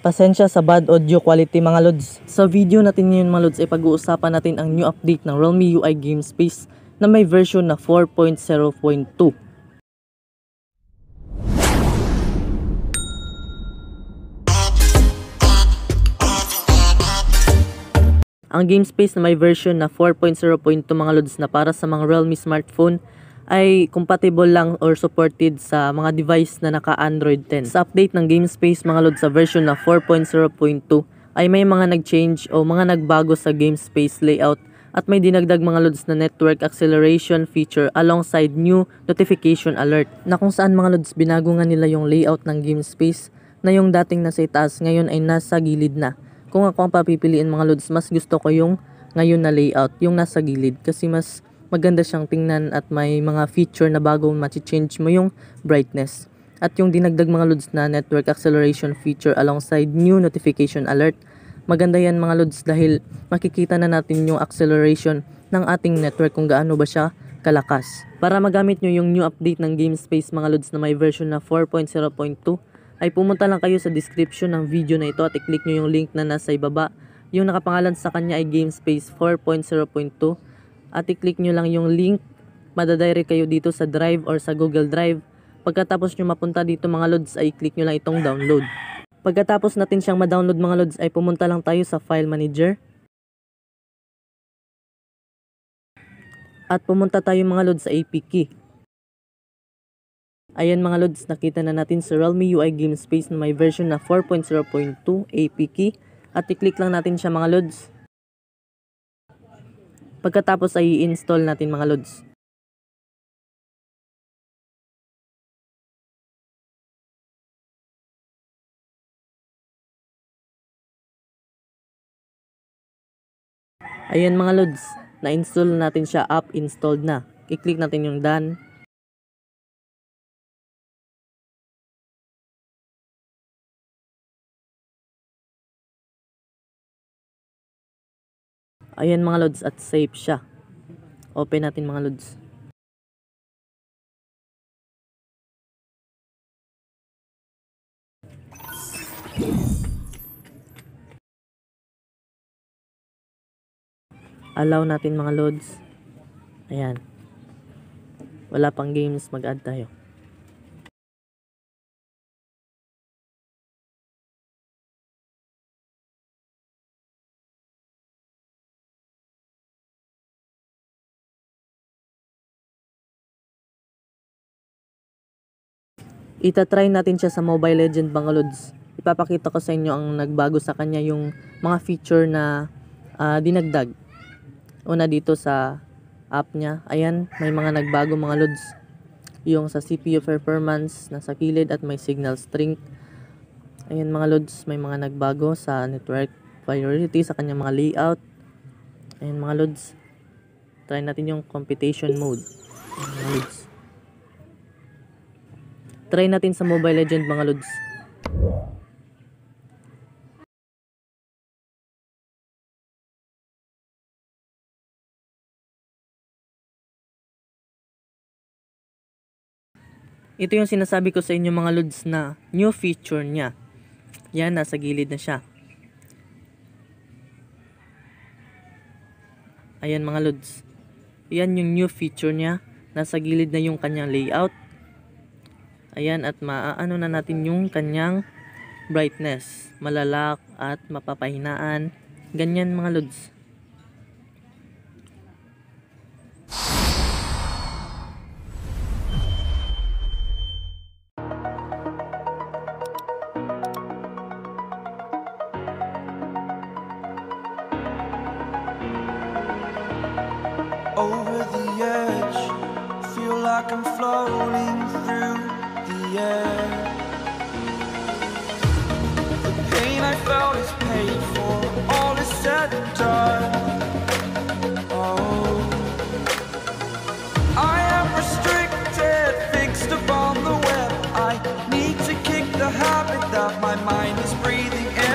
Pasensya sa bad audio quality mga lods. Sa video natin ngayon mga lods ay pag-uusapan natin ang new update ng Realme UI game space na may version na 4.0.2. Ang game space na may version na 4.0.2 mga lods na para sa mga Realme smartphone ay compatible lang or supported sa mga device na naka-Android 10. Sa update ng game space mga lods sa version na 4.0.2 ay may mga nag-change o mga nagbago sa game space layout at may dinagdag mga lods na network acceleration feature alongside new notification alert na kung saan mga lods binago nga nila yung layout ng game space na yung dating nasa itaas ngayon ay nasa gilid na. Kung ako ang papipiliin mga lods, mas gusto ko yung ngayon na layout, yung nasa gilid kasi mas maganda siyang tingnan at may mga feature na bago ma-change mo yung brightness. At yung dinagdag mga lods na network acceleration feature alongside new notification alert. Maganda yan mga lods dahil makikita na natin yung acceleration ng ating network kung gaano ba siya kalakas. Para magamit nyo yung new update ng game space mga lods na may version na 4.0.2 ay pumunta lang kayo sa description ng video na ito at i-click nyo yung link na nasa ibaba. Yung nakapangalan sa kanya ay game space 4.0.2 at i-click nyo lang yung link, madadirect kayo dito sa Drive or sa Google Drive. Pagkatapos nyo mapunta dito mga lods ay i-click nyo lang itong download. Pagkatapos natin siyang ma-download mga lods ay pumunta lang tayo sa File Manager. At pumunta tayo mga lods sa APK. Ayan mga lods, nakita na natin sa Realme UI game space na may version na 4.0.2 APK. At i-click lang natin siya mga lods. Pagkatapos ay i-install natin mga lods. Ayan mga lods, na-install natin siya, app installed na. I-click natin yung done. Ayan mga lods at save siya. Open natin mga lods. Allow natin mga lods. Ayan. Wala pang games, mag-add tayo. Itatry natin siya sa Mobile Legend mga lods. Ipapakita ko sa inyo ang nagbago sa kanya, yung mga feature na dinagdag. Una dito sa app niya, ayan, may mga nagbago mga lods. Yung sa CPU performance, nasa kilid at may signal strength. Ayan mga lods, may mga nagbago sa network priority sa kanyang mga layout. Ayan mga lods. Try natin yung computation mode. Ayan mga lods. Try natin sa Mobile Legend mga lods. Ito yung sinasabi ko sa inyo mga lods na new feature niya. Yan, nasa gilid na siya. Ayan mga lods. Yan yung new feature niya. Nasa gilid na yung kanyang layout. Ayan, at maaano na natin yung kanyang brightness. Malalak at mapapahinaan. Ganyan mga lods. Over the edge, feel like I'm floating through the air. The pain I felt is paid for, all is said and done. Oh, I am restricted, fixed upon the web. I need to kick the habit that my mind is breathing in.